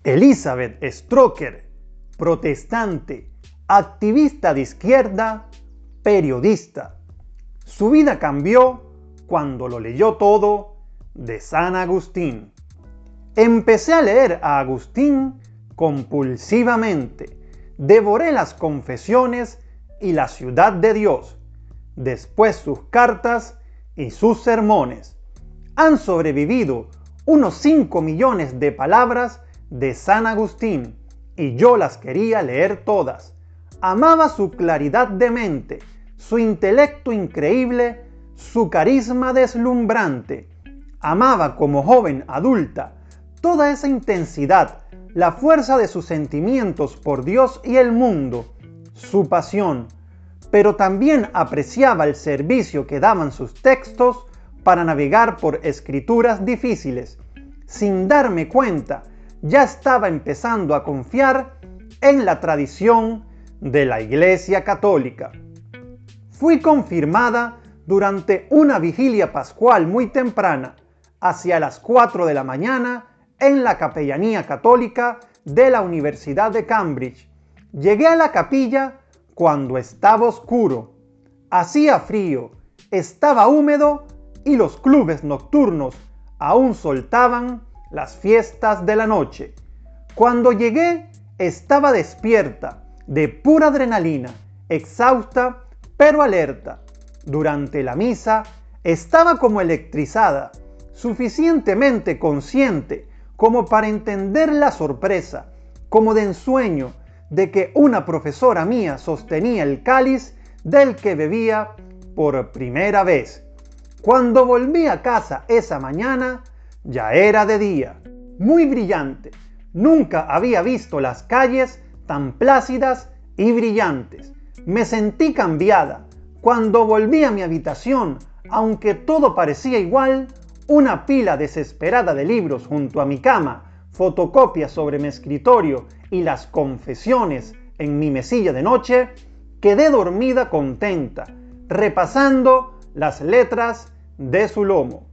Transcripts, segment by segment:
Elizabeth Stroker, protestante, activista de izquierda, periodista. Su vida cambió cuando lo leyó todo de San Agustín. Empecé a leer a Agustín compulsivamente. Devoré las Confesiones y la Ciudad de Dios, después sus cartas y sus sermones. Han sobrevivido unos 5 millones de palabras de San Agustín y yo las quería leer todas. Amaba su claridad de mente, su intelecto increíble, su carisma deslumbrante. Amaba como joven adulta toda esa intensidad, la fuerza de sus sentimientos por Dios y el mundo, su pasión, pero también apreciaba el servicio que daban sus textos para navegar por escrituras difíciles. Sin darme cuenta, ya estaba empezando a confiar en la tradición de la Iglesia Católica. Fui confirmada durante una vigilia pascual muy temprana, hacia las 4 de la mañana, en la capellanía católica de la Universidad de Cambridge. Llegué a la capilla cuando estaba oscuro, hacía frío, estaba húmedo y los clubes nocturnos aún soltaban las fiestas de la noche. Cuando llegué estaba despierta, de pura adrenalina, exhausta pero alerta. Durante la misa estaba como electrizada, suficientemente consciente como para entender la sorpresa, como de ensueño, de que una profesora mía sostenía el cáliz del que bebía por primera vez. Cuando volví a casa esa mañana, ya era de día, muy brillante. Nunca había visto las calles tan plácidas y brillantes. Me sentí cambiada. Cuando volví a mi habitación, aunque todo parecía igual, una pila desesperada de libros junto a mi cama, fotocopias sobre mi escritorio y las confesiones en mi mesilla de noche, quedé dormida contenta, repasando las letras de su lomo.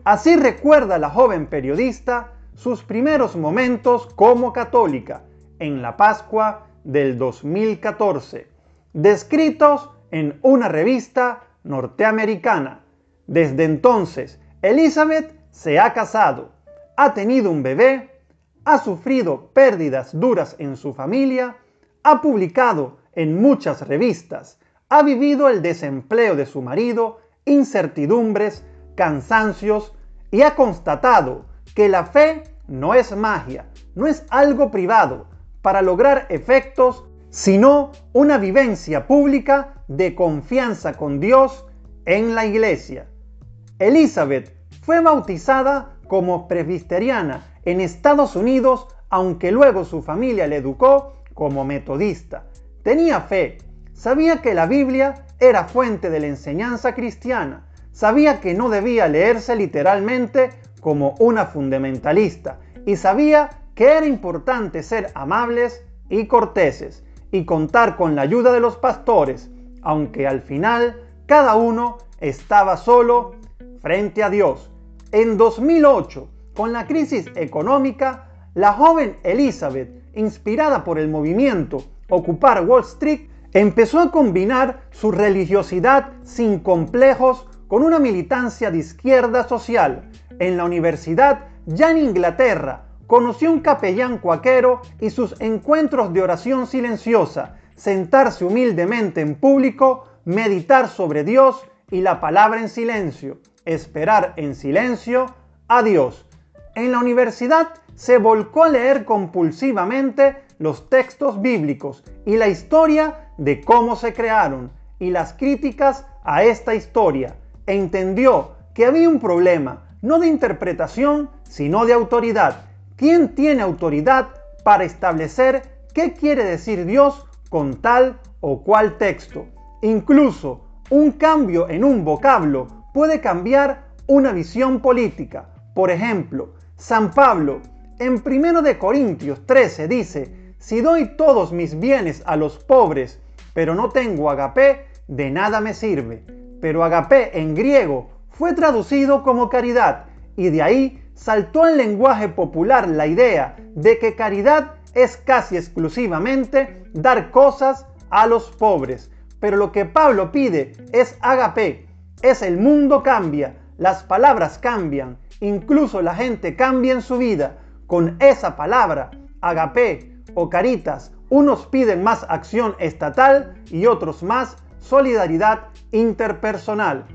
Así recuerda la joven periodista sus primeros momentos como católica en la Pascua del 2014, descritos en una revista norteamericana. Desde entonces, Elizabeth se ha casado, ha tenido un bebé, ha sufrido pérdidas duras en su familia, ha publicado en muchas revistas, ha vivido el desempleo de su marido, incertidumbres, cansancios y ha constatado que la fe no es magia, no es algo privado para lograr efectos, sino una vivencia pública de confianza con Dios en la iglesia. Elizabeth fue bautizada como presbiteriana en Estados Unidos, aunque luego su familia le educó como metodista. Tenía fe, sabía que la Biblia era fuente de la enseñanza cristiana, sabía que no debía leerse literalmente como una fundamentalista y sabía que era importante ser amables y corteses y contar con la ayuda de los pastores, aunque al final cada uno estaba solo frente a Dios. En 2008, con la crisis económica, la joven Elizabeth, inspirada por el movimiento Ocupar Wall Street, empezó a combinar su religiosidad sin complejos con una militancia de izquierda social. En la universidad, ya en Inglaterra, conoció un capellán cuáquero y sus encuentros de oración silenciosa, sentarse humildemente en público, meditar sobre Dios y la palabra en silencio, esperar en silencio a Dios. En la universidad se volcó a leer compulsivamente los textos bíblicos y la historia de cómo se crearon y las críticas a esta historia. Entendió que había un problema, no de interpretación, sino de autoridad. ¿Quién tiene autoridad para establecer qué quiere decir Dios con tal o cual texto? Incluso un cambio en un vocablo puede cambiar una visión política. Por ejemplo, San Pablo en 1 Corintios 13 dice: si doy todos mis bienes a los pobres, pero no tengo agape, de nada me sirve. Pero agape en griego fue traducido como caridad y de ahí saltó al lenguaje popular la idea de que caridad es casi exclusivamente dar cosas a los pobres. Pero lo que Pablo pide es agape, es el mundo cambia, las palabras cambian, incluso la gente cambia en su vida. Con esa palabra, agape o caritas, unos piden más acción estatal y otros más solidaridad interpersonal.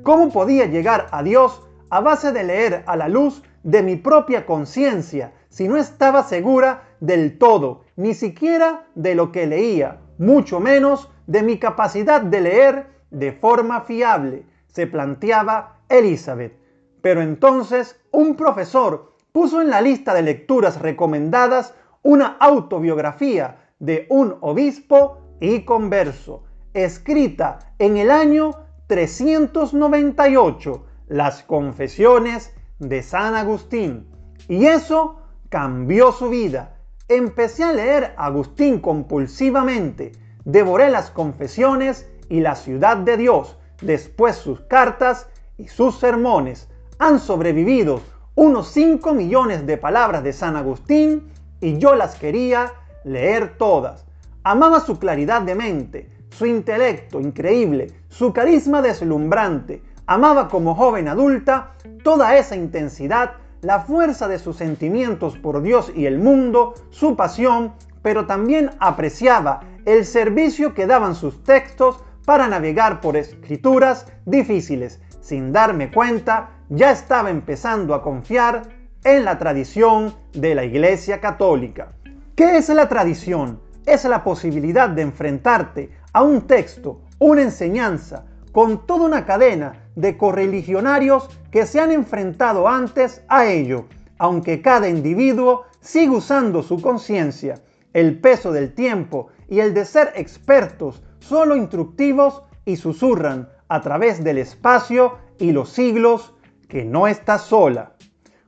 ¿Cómo podía llegar a Dios a base de leer a la luz de mi propia conciencia si no estaba segura del todo, ni siquiera de lo que leía, mucho menos de mi capacidad de leer de forma fiable? Se planteaba Elizabeth. Pero entonces un profesor puso en la lista de lecturas recomendadas una autobiografía de un obispo y converso, escrita en el año 398, Las Confesiones de San Agustín. Y eso cambió su vida. Empecé a leer a Agustín compulsivamente, devoré las Confesiones y la Ciudad de Dios, después sus cartas y sus sermones. Han sobrevivido unos 5 millones de palabras de San Agustín y yo las quería leer todas. Amaba su claridad de mente, su intelecto increíble, su carisma deslumbrante. Amaba como joven adulta toda esa intensidad, la fuerza de sus sentimientos por Dios y el mundo, su pasión, pero también apreciaba el servicio que daban sus textos para navegar por escrituras difíciles. Sin darme cuenta, ya estaba empezando a confiar en la tradición de la Iglesia Católica. ¿Qué es la tradición? Es la posibilidad de enfrentarte a un texto, una enseñanza, con toda una cadena de correligionarios que se han enfrentado antes a ello, aunque cada individuo sigue usando su conciencia. El peso del tiempo y el de ser expertos, solo instructivos y susurran a través del espacio y los siglos que no está sola.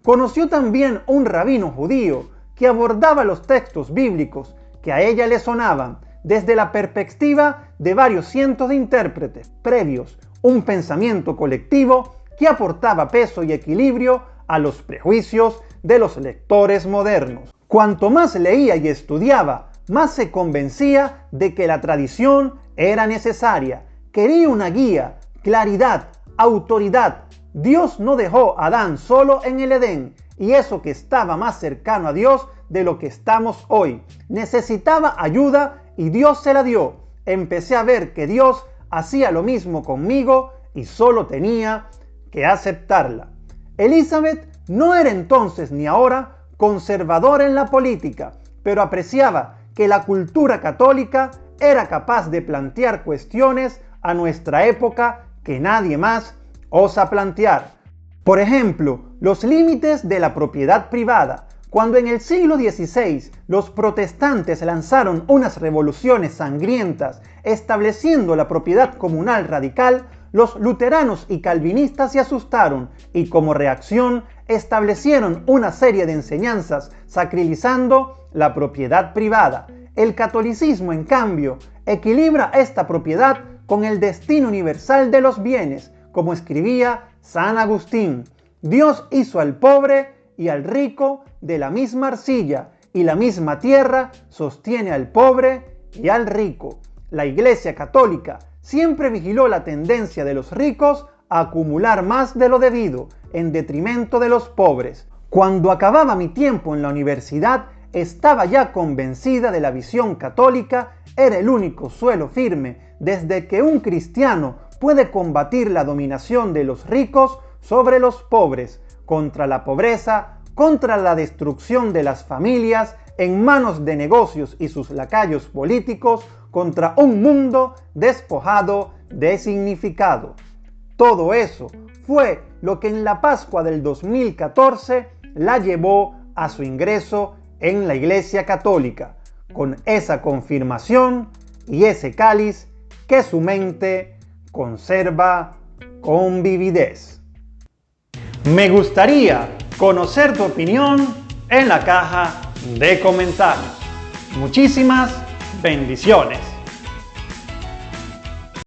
Conoció también un rabino judío que abordaba los textos bíblicos que a ella le sonaban desde la perspectiva de varios cientos de intérpretes previos, un pensamiento colectivo que aportaba peso y equilibrio a los prejuicios de los lectores modernos. Cuanto más leía y estudiaba, más se convencía de que la tradición era necesaria. Quería una guía, claridad, autoridad. Dios no dejó a Adán solo en el Edén, y eso que estaba más cercano a Dios de lo que estamos hoy. Necesitaba ayuda y Dios se la dio. Empecé a ver que Dios hacía lo mismo conmigo y solo tenía que aceptarla. Elizabeth no era entonces ni ahora conservadora en la política, pero apreciaba que la cultura católica era capaz de plantear cuestiones a nuestra época que nadie más osa plantear. Por ejemplo, los límites de la propiedad privada. Cuando en el siglo XVI los protestantes lanzaron unas revoluciones sangrientas estableciendo la propiedad comunal radical, los luteranos y calvinistas se asustaron y como reacción establecieron una serie de enseñanzas sacralizando la propiedad privada. El catolicismo, en cambio, equilibra esta propiedad con el destino universal de los bienes, como escribía San Agustín. Dios hizo al pobre y al rico de la misma arcilla, y la misma tierra sostiene al pobre y al rico. La Iglesia Católica siempre vigiló la tendencia de los ricos a acumular más de lo debido, en detrimento de los pobres. Cuando acababa mi tiempo en la universidad, estaba ya convencida de la visión católica, era el único suelo firme desde que un cristiano puede combatir la dominación de los ricos sobre los pobres, contra la pobreza, contra la destrucción de las familias en manos de negocios y sus lacayos políticos, contra un mundo despojado de significado. Todo eso fue lo que en la Pascua del 2014 la llevó a su ingreso en la Iglesia Católica, con esa confirmación y ese cáliz que su mente conserva con vividez. Me gustaría conocer tu opinión en la caja de comentarios. Muchísimas bendiciones.